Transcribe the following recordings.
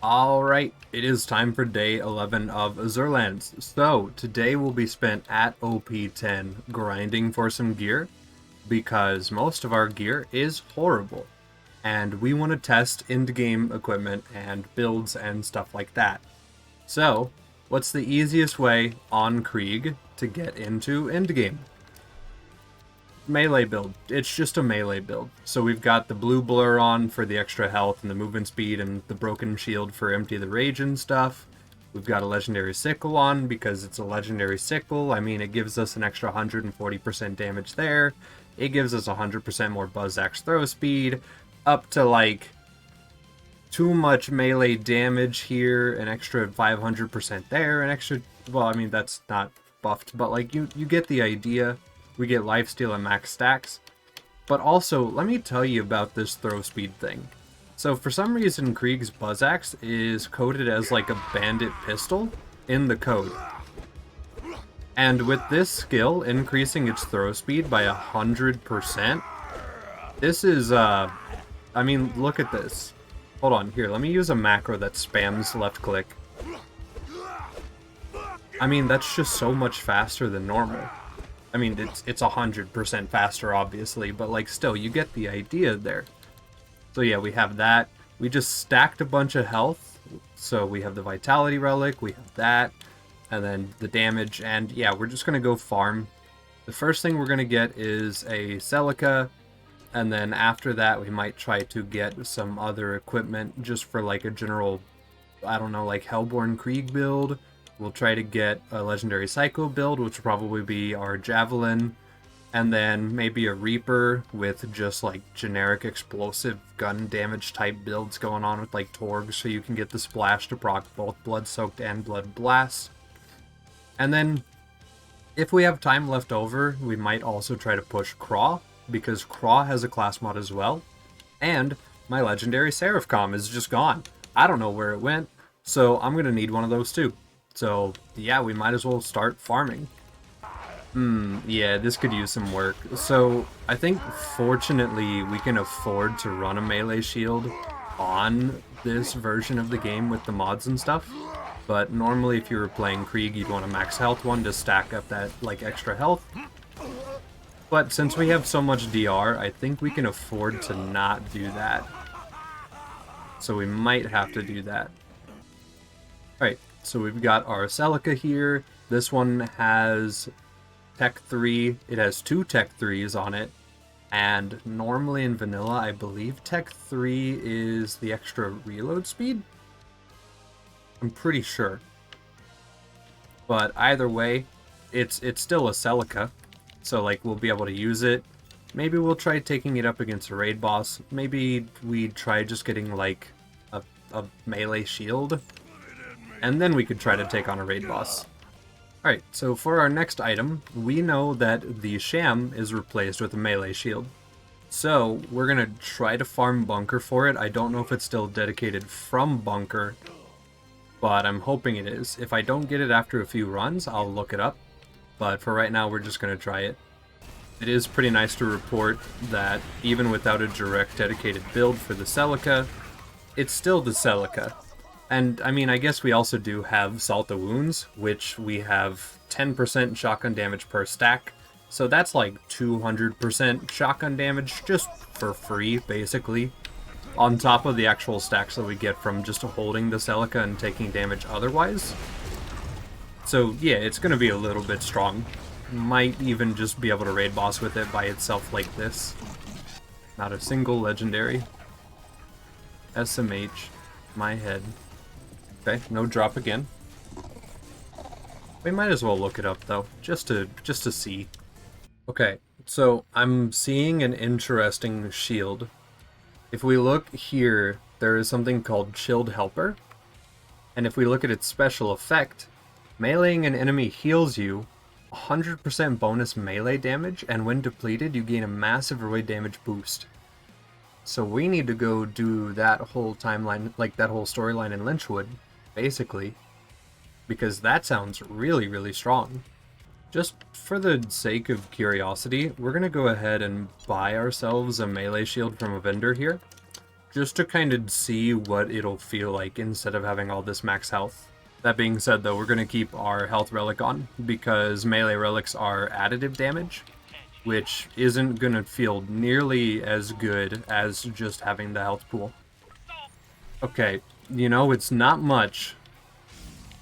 Alright, it is time for day 11 of Azurelands. So, today will be spent at OP10 grinding for some gear, because most of our gear is horrible, and we want to test end-game equipment and builds and stuff like that. So, what's the easiest way on Krieg to get into endgame? Melee build. It's just a melee build. So we've got the blue blur on for the extra health and the movement speed, and the broken shield for empty the rage and stuff. We've got a legendary sickle on because it's a legendary sickle. I mean, it gives us an extra 140% damage there. It gives us 100% more buzz axe throw speed, up to like too much melee damage here, an extra 500% there, an extra, well, I mean, that's not buffed, but like you get the idea. We get lifesteal and max stacks. But also, let me tell you about this throw speed thing. So for some reason, Krieg's Buzz Axe is coded as like a bandit pistol in the code. And with this skill increasing its throw speed by 100%, this is, I mean, look at this. Hold on, here, let me use a macro that spams left click. I mean, that's just so much faster than normal. I mean, it's 100% faster, obviously, but like still, you get the idea there. So yeah, we have that. We just stacked a bunch of health. So we have the Vitality Relic, we have that, and then the damage, and yeah, we're just gonna go farm. The first thing we're gonna get is a Celica, and then after that we might try to get some other equipment just for like a general, I don't know, like Hellborn Krieg build. We'll try to get a legendary Psycho build, which will probably be our Javelin, and then maybe a Reaper with just like generic explosive gun damage type builds going on with like Torg, so you can get the splash to proc both Blood Soaked and Blood Blast. And then, if we have time left over, we might also try to push Craw, because Craw has a class mod as well, and my legendary Seraphcom is just gone. I don't know where it went, so I'm gonna need one of those too. So, yeah, we might as well start farming. Yeah, this could use some work. So, I think, fortunately, we can afford to run a melee shield on this version of the game with the mods and stuff. But normally, if you were playing Krieg, you'd want a max health one to stack up that, like, extra health. But since we have so much DR, I think we can afford to not do that. So we might have to do that. Alright. So we've got our Celica here. This one has Tech 3. It has 2 Tech 3s on it. And normally in vanilla, I believe Tech 3 is the extra reload speed? I'm pretty sure. But either way, it's still a Celica. So like we'll be able to use it. Maybe we'll try taking it up against a raid boss. Maybe we try just getting like a melee shield. And then we could try to take on a raid boss. Alright, so for our next item, we know that the Sham is replaced with a melee shield. So, we're gonna try to farm Bunker for it. I don't know if it's still dedicated from Bunker, but I'm hoping it is. If I don't get it after a few runs, I'll look it up. But for right now, we're just gonna try it. It is pretty nice to report that even without a direct dedicated build for the Celica, it's still the Celica. And, I mean, I guess we also do have Salt of Wounds, which we have 10% shotgun damage per stack. So that's like 200% shotgun damage just for free, basically. On top of the actual stacks that we get from just holding the Celica and taking damage otherwise. So, yeah, it's going to be a little bit strong. Might even just be able to raid boss with it by itself like this. Not a single legendary. SMH. My head. Okay, no drop again. We might as well look it up though, just to see. Okay, so I'm seeing an interesting shield. If we look here, there is something called Chilled Helper. And if we look at its special effect, meleeing an enemy heals you 100% bonus melee damage, and when depleted, you gain a massive raid damage boost. So we need to go do that whole timeline, like that whole storyline in Lynchwood. Basically, because that sounds really, really strong. Just for the sake of curiosity, we're going to go ahead and buy ourselves a melee shield from a vendor here. just to kind of see what it'll feel like instead of having all this max health. That being said, though, we're going to keep our health relic on, because melee relics are additive damage, which isn't going to feel nearly as good as just having the health pool. Okay, you know, it's not much,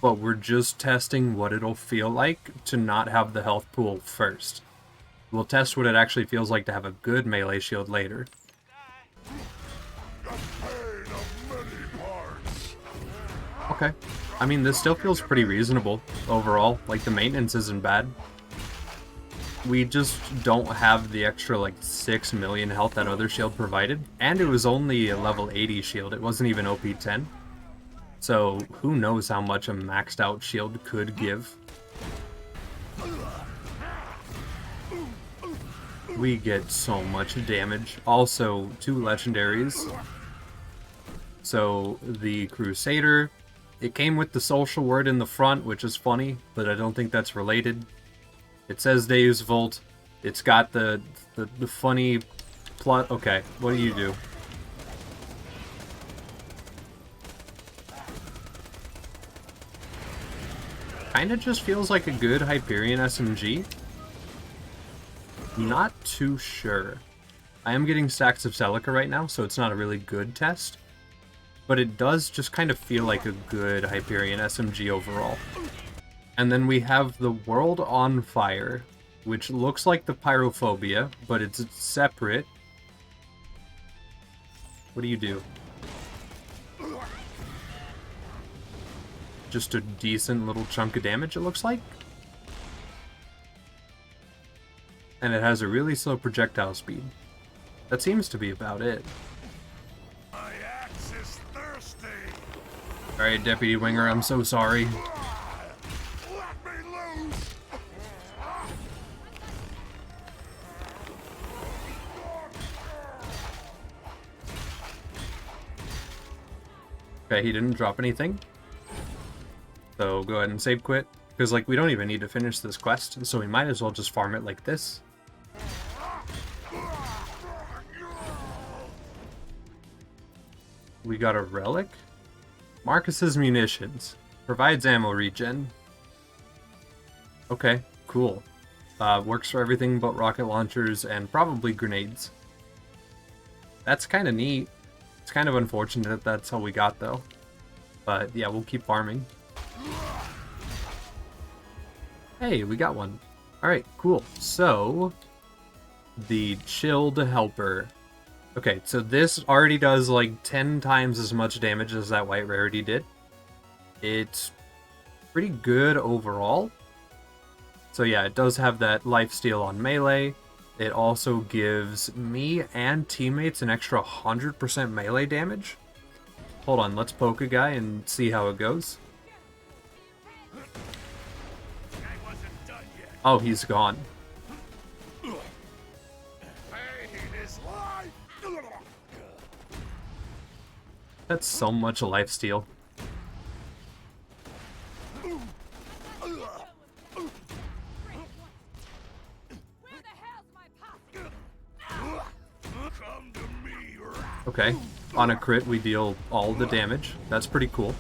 but we're just testing what it'll feel like to not have the health pool first. We'll test what it actually feels like to have a good melee shield later. Okay. I mean, this still feels pretty reasonable overall. Like, the maintenance isn't bad. We just don't have the extra, like, 6 million health that other shield provided. And it was only a level 80 shield. It wasn't even OP10. So, who knows how much a maxed out shield could give. We get so much damage. Also, 2 legendaries. So, the Crusader, it came with the social word in the front, which is funny, but I don't think that's related. It says Deus Vult. It's got the funny plot. Okay, what do you do? Kinda just feels like a good Hyperion SMG. Not too sure. I am getting stacks of Celica right now, so it's not a really good test. But it does just kind of feel like a good Hyperion SMG overall. And then we have the World on Fire, which looks like the Pyrophobia, but it's separate. What do you do? Just a decent little chunk of damage, it looks like. And it has a really slow projectile speed. That seems to be about it. My axe is thirsty. Alright, Deputy Winger, I'm so sorry. Let me loose. Okay, he didn't drop anything. So go ahead and save quit. Because, like, we don't even need to finish this quest, so we might as well just farm it like this. We got a relic. Marcus's munitions. Provides ammo regen. Okay, cool. Works for everything but rocket launchers and probably grenades. That's kind of neat. It's kind of unfortunate that that's all we got, though. But yeah, we'll keep farming. Hey, we got one. Alright, cool. So, the Chilled Helper. Okay, so this already does like 10 times as much damage as that white rarity did. It's pretty good overall. So yeah, it does have that lifesteal on melee. It also gives me and teammates an extra 100% melee damage. Hold on, let's poke a guy and see how it goes. Oh, he's gone. That's so much lifesteal. Okay, on a crit we deal all the damage. That's pretty cool.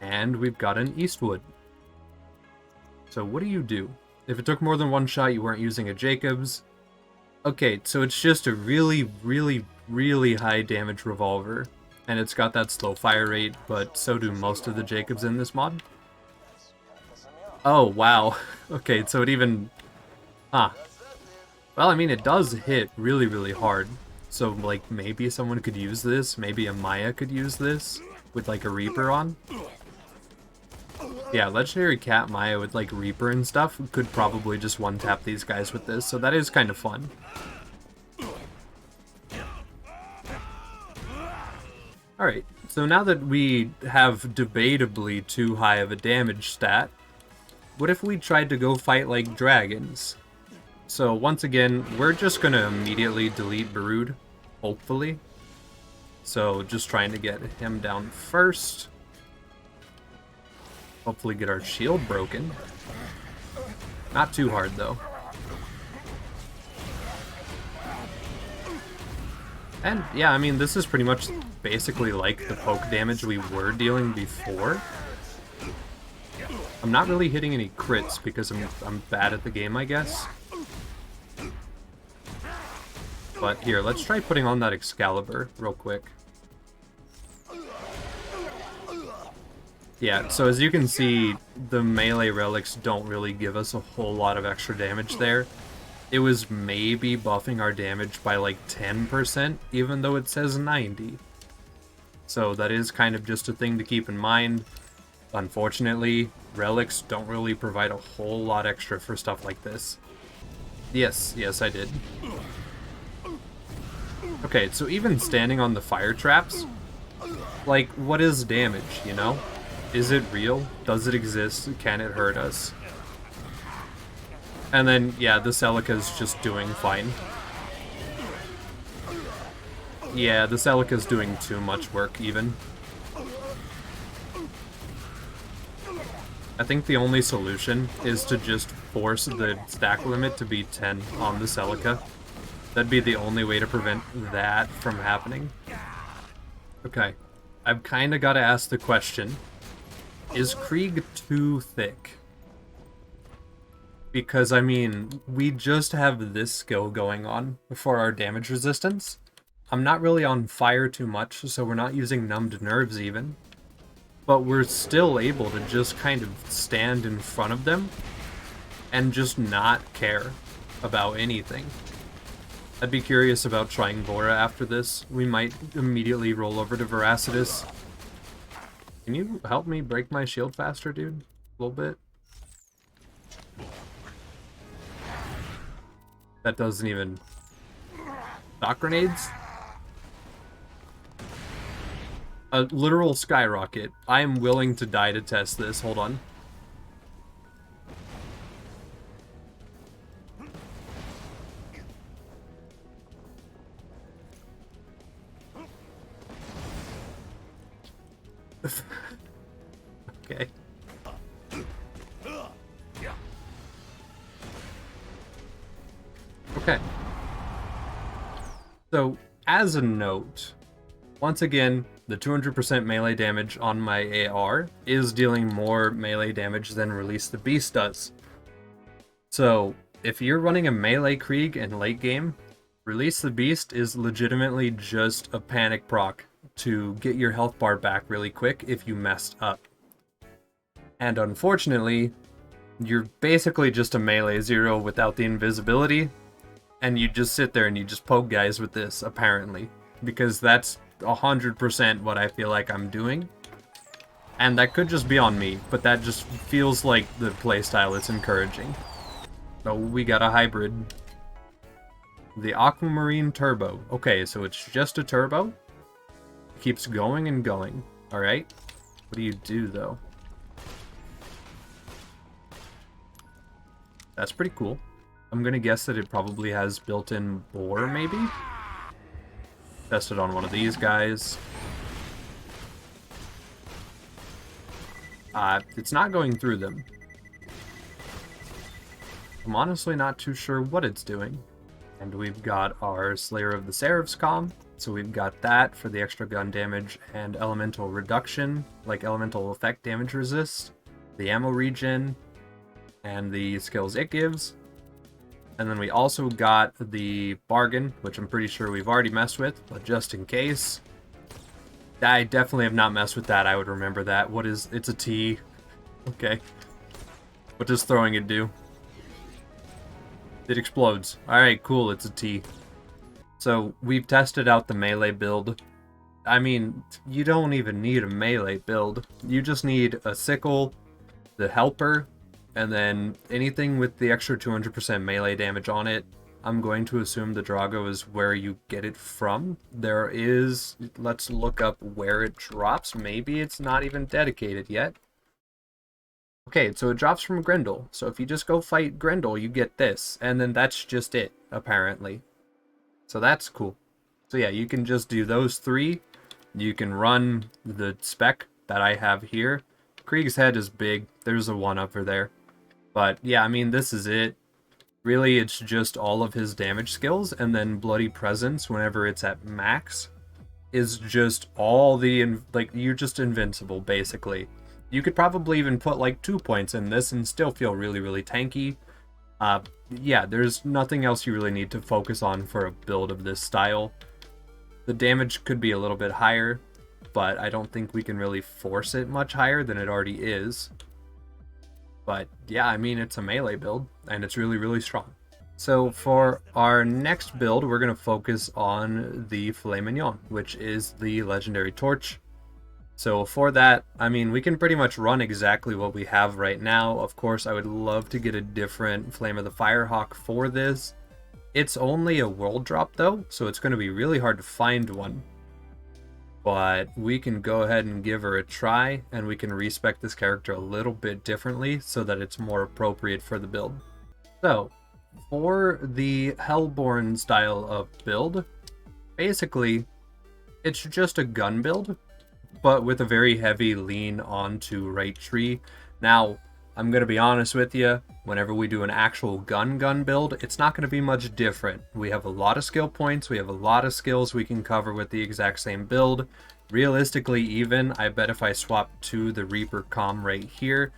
And we've got an Eastwood. So what do you do? If it took more than one shot, you weren't using a Jacobs. Okay, so it's just a really, really, really high damage revolver. And it's got that slow fire rate, but so do most of the Jacobs in this mod. Oh, wow. Okay, so it even... Huh. Well, I mean, it does hit really, really hard. So, like, maybe someone could use this. Maybe a Maya could use this with, like, a Reaper on. Yeah, Legendary Cat Maya with, like, Reaper and stuff could probably just one-tap these guys with this, so that is kind of fun. Alright, so now that we have debatably too high of a damage stat, what if we tried to go fight, like, dragons? So, once again, we're just gonna immediately delete Brood, hopefully. So, just trying to get him down first. Hopefully get our shield broken. Not too hard, though. And yeah, I mean, this is pretty much basically like the poke damage we were dealing before. I'm not really hitting any crits because I'm bad at the game, I guess. But here, let's try putting on that Excalibur real quick. Yeah, so as you can see, the melee relics don't really give us a whole lot of extra damage there. It was maybe buffing our damage by like 10%, even though it says 90. So that is kind of just a thing to keep in mind. Unfortunately, relics don't really provide a whole lot extra for stuff like this. Yes, I did. Okay, so even standing on the fire traps, like, what is damage, you know? Is it real? Does it exist? Can it hurt us? And then, yeah, the Celica's just doing fine. Yeah, the Celica's doing too much work, even. I think the only solution is to just force the stack limit to be 10 on the Celica. That'd be the only way to prevent that from happening. Okay, I've kind of got to ask the question, is Krieg too thick? Because, I mean, we just have this skill going on for our damage resistance. I'm not really on fire too much, so we're not using numbed nerves even. But we're still able to just kind of stand in front of them and just not care about anything. I'd be curious about trying Vora after this. We might immediately roll over to Veracitus. Can you help me break my shield faster, dude? A little bit? That doesn't even... Shock grenades? A literal skyrocket. I am willing to die to test this. Hold on. Okay. Okay. So, as a note, once again, the 200% melee damage on my AR is dealing more melee damage than Release the Beast does. So, if you're running a melee Krieg in late game, Release the Beast is legitimately just a panic proc to get your health bar back really quick if you messed up. And unfortunately, you're basically just a melee zero without the invisibility, and you just sit there and you just poke guys with this, apparently. Because that's 100% what I feel like I'm doing. And that could just be on me, but that just feels like the playstyle it's encouraging. So we got a hybrid. The Aquamarine Turbo. Okay, so it's just a turbo. It keeps going and going. Alright. What do you do, though? That's pretty cool. I'm gonna guess that it probably has built-in bore, maybe? Test it on one of these guys. It's not going through them. I'm honestly not too sure what it's doing. And we've got our Slayer of the Seraphs comm. So we've got that for the extra gun damage and elemental reduction, like elemental effect damage resist, the ammo regen, and the skills it gives. And then we also got the bargain, which I'm pretty sure we've already messed with, but just in case. I definitely have not messed with that, I would remember that. What is... it's a T. Okay. What does throwing it do? It explodes. Alright, cool, it's a T. So, we've tested out the melee build. I mean, you don't even need a melee build. You just need a sickle, the helper, and then anything with the extra 200% melee damage on it. I'm going to assume the Drago is where you get it from. There is... let's look up where it drops. Maybe it's not even dedicated yet. Okay, so it drops from Grendel. So if you just go fight Grendel, you get this. And then that's just it, apparently. So that's cool. So yeah, you can just do those three. You can run the spec that I have here. Krieg's head is big. There's a one-upper there. But yeah, I mean, this is it. Really, it's just all of his damage skills, and then Bloody Presence, whenever it's at max, is just all the, like, you're just invincible, basically. You could probably even put, like, 2 points in this and still feel really, really tanky. Yeah, there's nothing else you really need to focus on for a build of this style. The damage could be a little bit higher, but I don't think we can really force it much higher than it already is. But yeah, I mean, it's a melee build, and it's really, really strong. So for our next build, we're going to focus on the Filet Mignon, which is the Legendary Torch. So for that, I mean, we can pretty much run exactly what we have right now. Of course, I would love to get a different Flame of the Firehawk for this. It's only a world drop though, so it's going to be really hard to find one. But we can go ahead and give her a try, and we can respec this character a little bit differently so that it's more appropriate for the build. So, for the Hellborn style of build, basically, it's just a gun build, but with a very heavy lean onto right tree. Now, I'm going to be honest with you, whenever we do an actual gun build, it's not going to be much different. We have a lot of skill points, we have a lot of skills we can cover with the exact same build. Realistically even, I bet if I swap to the Reaper comm right here,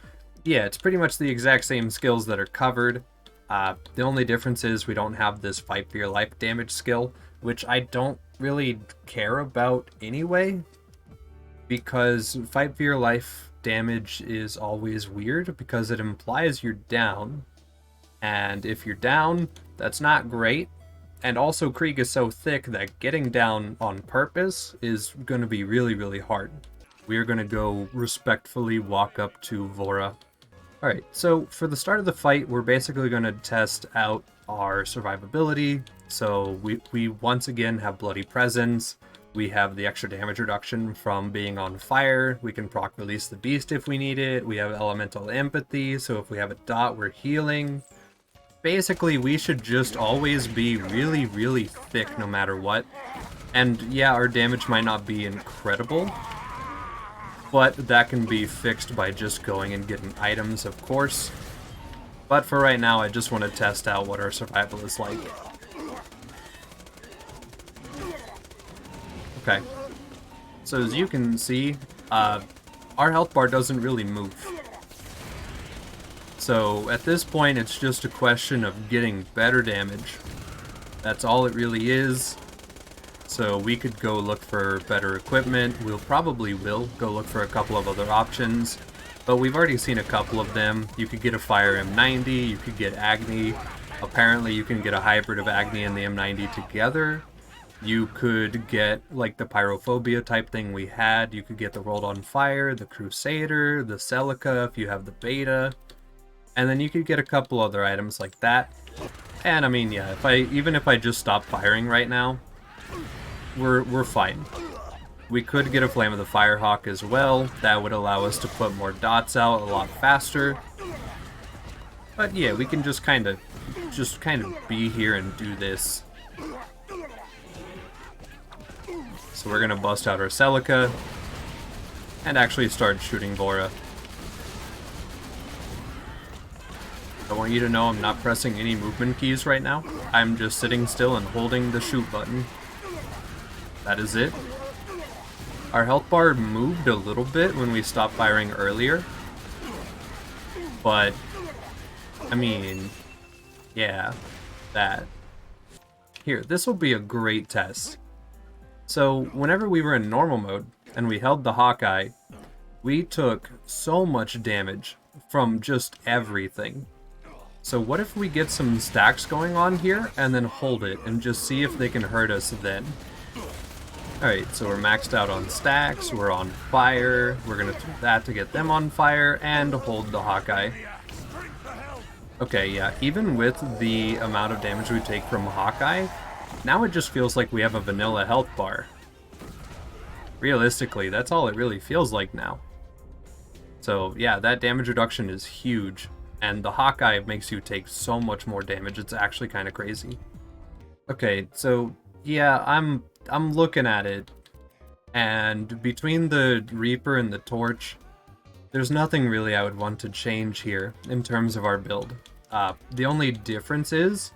yeah, it's pretty much the exact same skills that are covered. The only difference is we don't have this Fight for Your Life damage skill, which I don't really care about anyway, because Fight for Your Life damage is always weird because it implies you're down, and if you're down, that's not great. And also, Krieg is so thick that getting down on purpose is going to be really, really hard. We are going to go respectfully walk up to Vora. Alright, so for the start of the fight, we're basically going to test out our survivability. So we once again have Bloody Presence. We have the extra damage reduction from being on fire. We can proc release the beast if we need it. We have elemental empathy, so if we have a dot, we're healing. Basically, we should just always be really, really thick no matter what. And yeah, our damage might not be incredible, but that can be fixed by just going and getting items, of course. But for right now, I just want to test out what our survival is like. Okay, so as you can see, our health bar doesn't really move. So at this point, it's just a question of getting better damage. That's all it really is. So we could go look for better equipment. We'll probably will go look for a couple of other options, but we've already seen a couple of them. You could get a Fire M90, you could get Agni. Apparently you can get a hybrid of Agni and the M90 together. You could get, like, the Pyrophobia type thing we had. You could get the World on Fire, the Crusader, the Celica if you have the beta. And then you could get a couple other items like that. And I mean, yeah, even if I just stop firing right now, we're fine. We could get a Flame of the Firehawk as well. That would allow us to put more dots out a lot faster. But yeah, we can just kind of be here and do this. So we're gonna bust out our Celica and actually start shooting Vora. I want you to know I'm not pressing any movement keys right now. I'm just sitting still and holding the shoot button. That is it. Our health bar moved a little bit when we stopped firing earlier. But, I mean, yeah, that. Here, this will be a great test. So, whenever we were in normal mode, and we held the Hawkeye, we took so much damage from just everything. So what if we get some stacks going on here, and then hold it, and just see if they can hurt us then? Alright, so we're maxed out on stacks, we're on fire, we're gonna do that to get them on fire, and hold the Hawkeye. Okay, yeah, even with the amount of damage we take from Hawkeye, now it just feels like we have a vanilla health bar. Realistically, that's all it really feels like now. So yeah, that damage reduction is huge, and the Hawkeye makes you take so much more damage, it's actually kind of crazy. Okay, so yeah, I'm looking at it, and between the Reaper and the Torch, there's nothing really I would want to change here in terms of our build. The only difference is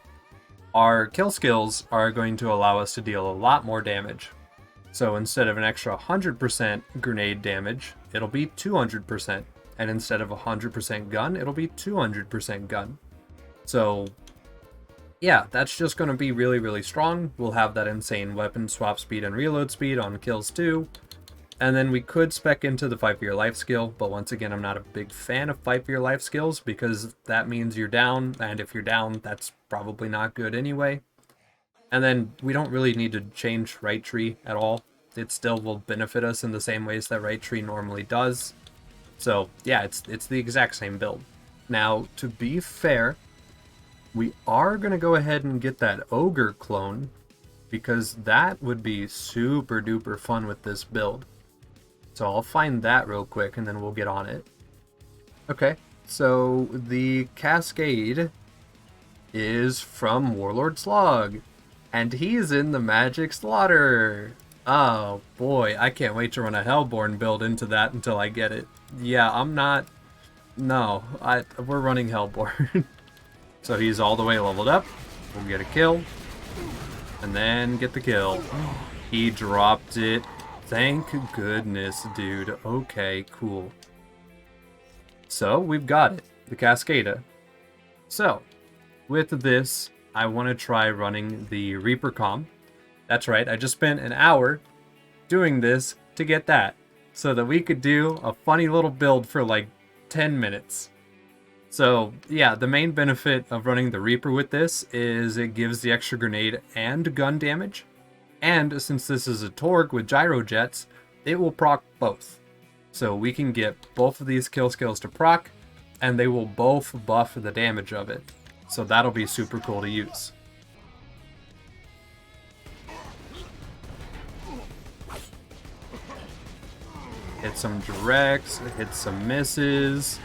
our kill skills are going to allow us to deal a lot more damage. So instead of an extra 100% grenade damage, it'll be 200%. And instead of 100% gun, it'll be 200% gun. So yeah, that's just going to be really, really strong. We'll have that insane weapon swap speed and reload speed on kills too. And then we could spec into the Fight for Your Life skill, but once again, I'm not a big fan of Fight for Your Life skills because that means you're down, and if you're down, that's probably not good anyway. And then we don't really need to change Right Tree at all. It still will benefit us in the same ways that Right Tree normally does. So yeah, it's the exact same build. Now, to be fair, we are going to go ahead and get that Ogre clone, because that would be super duper fun with this build. So I'll find that real quick and then we'll get on it. Okay, so the Cascade is from Warlord Slog, and he's in the Magic Slaughter. Oh boy, I can't wait to run a Hellborn build into that until I get it. Yeah, I'm not... No, we're running Hellborn. So he's all the way leveled up. We'll get a kill. And then get the kill. He dropped it. Thank goodness, dude. Okay, cool. So, we've got it. The Cascada. So, with this, I want to try running the Reaper Comm. That's right, I just spent an hour doing this to get that. So that we could do a funny little build for like 10 minutes. So, yeah, the main benefit of running the Reaper with this is it gives the extra grenade and gun damage. And since this is a Torg with gyro jets, it will proc both. So we can get both of these kill skills to proc, and they will both buff the damage of it. So that'll be super cool to use. Hit some directs, hit some misses,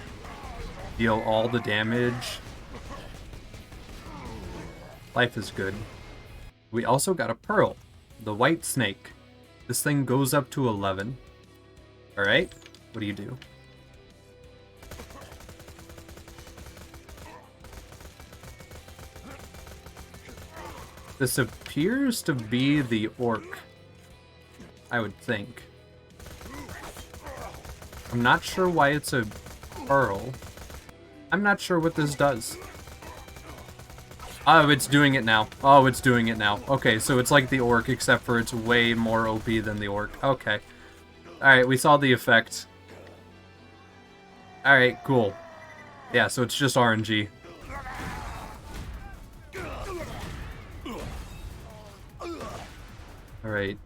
deal all the damage. Life is good. We also got a Pearl, the White Snake. This thing goes up to 11. Alright, what do you do? This appears to be the Orc, I would think. I'm not sure why it's a Pearl. I'm not sure what this does. Oh, it's doing it now. Oh, it's doing it now. Okay, so it's like the Orc, except for it's way more OP than the Orc. Okay. Alright, we saw the effect. Alright, cool. Yeah, so it's just RNG. Alright.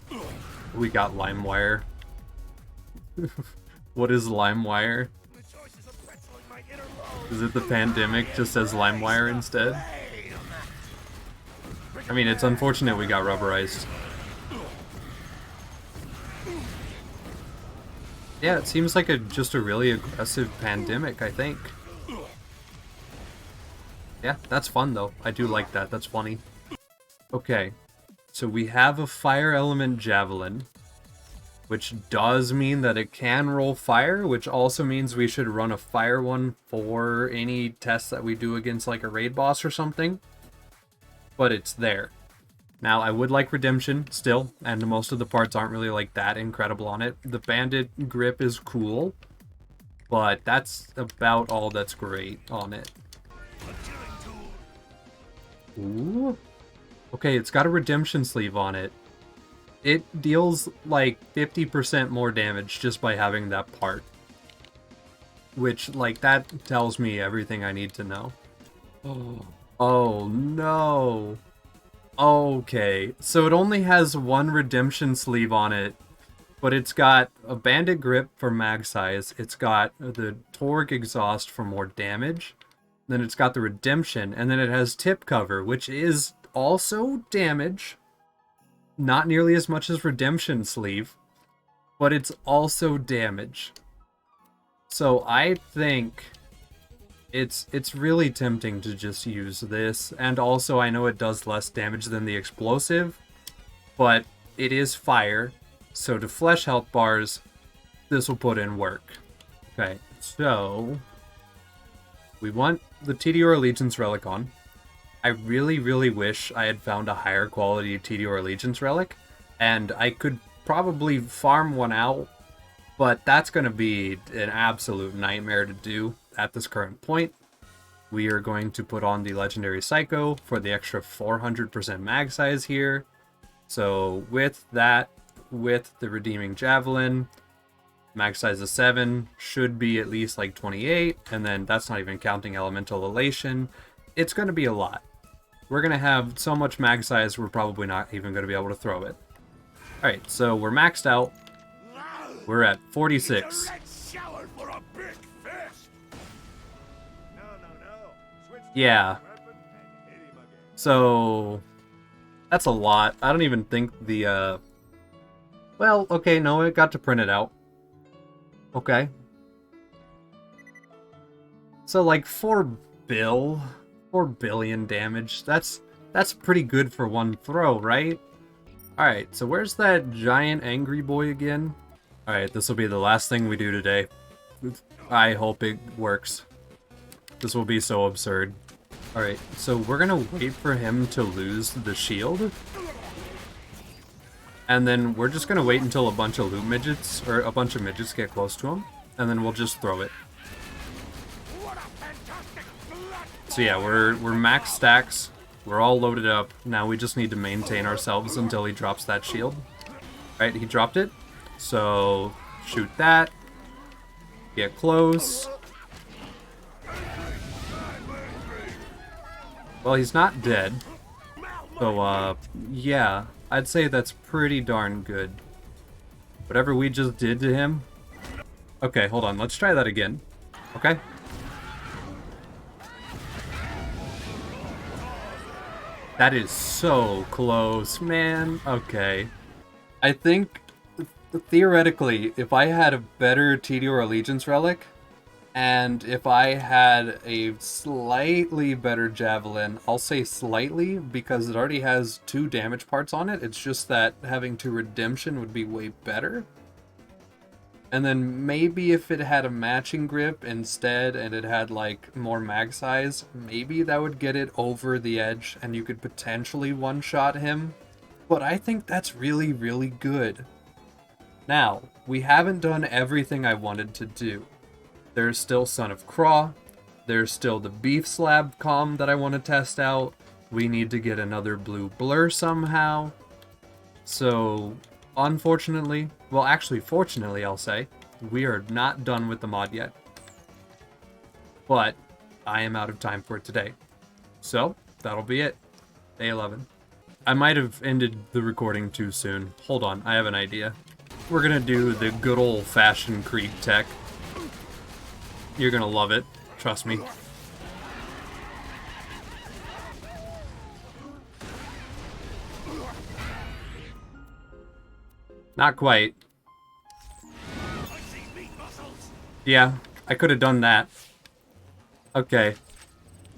We got LimeWire. What is LimeWire? Is it the pandemic just as LimeWire instead? I mean, it's unfortunate we got rubberized. Yeah, it seems like just a really aggressive pandemic, I think. Yeah, that's fun though. I do like that. That's funny. Okay, so we have a fire element Javelin, which does mean that it can roll fire, which also means we should run a fire one for any tests that we do against like a raid boss or something. But it's there. Now, I would like Redemption still, and most of the parts aren't really like that incredible on it. The Bandit grip is cool, but that's about all that's great on it. Ooh. Okay, it's got a Redemption sleeve on it. It deals like 50% more damage just by having that part. Which, like, that tells me everything I need to know. Oh no. Okay, so it only has one Redemption sleeve on it, but it's got a Bandit grip for mag size, it's got the Torg exhaust for more damage, then it's got the Redemption, and then it has tip cover, which is also damage. Not nearly as much as Redemption sleeve, but it's also damage. So I think it's really tempting to just use this, and also I know it does less damage than the explosive, but it is fire, so to flesh health bars, this will put in work. Okay, so We want the Tediore Allegiance Relic on. I really, really wish I had found a higher quality Tediore Allegiance Relic, and I could probably farm one out, but that's going to be an absolute nightmare to do at this current point. We are going to put on the Legendary Psycho for the extra 400% mag size here. So with that, with the Redeeming Javelin, mag size of 7, should be at least like 28, and then that's not even counting Elemental Elation. It's going to be a lot. We're going to have so much mag size, we're probably not even going to be able to throw it. Alright, so we're maxed out. We're at 46. Yeah. So that's a lot. I don't even think the well, okay, no, it got to print it out. Okay. So like 4 billion damage. That's pretty good for one throw, right? Alright, so where's that giant angry boy again? Alright, this will be the last thing we do today. I hope it works. This will be so absurd. Alright, so we're gonna wait for him to lose the shield. And then we're just gonna wait until a bunch of loot midgets, or a bunch of midgets get close to him. And then we'll just throw it. So yeah, we're max stacks. We're all loaded up. Now we just need to maintain ourselves until he drops that shield. Alright, he dropped it. So, shoot that. Get close. Well, he's not dead. So, yeah. I'd say that's pretty darn good. Whatever we just did to him. Okay, hold on. Let's try that again. Okay? That is so close, man. Okay. I think, theoretically, if I had a better Tediore Allegiance Relic, and if I had a slightly better Javelin, I'll say slightly, because it already has 2 damage parts on it, it's just that having 2 Redemption would be way better. And then maybe if it had a matching grip instead, and it had like more mag size, maybe that would get it over the edge, and you could potentially one-shot him. But I think that's really, really good. Now, we haven't done everything I wanted to do. There's still Son of Craw. There's still the Beef Slab comm that I want to test out. We need to get another blue blur somehow. So, unfortunately, well actually fortunately I'll say, we are not done with the mod yet. But, I am out of time for it today. So, that'll be it. Day 11. I might have ended the recording too soon. Hold on, I have an idea. We're gonna do the good old-fashioned Krieg tech. You're gonna love it. Trust me. Not quite. Yeah, I could have done that. Okay.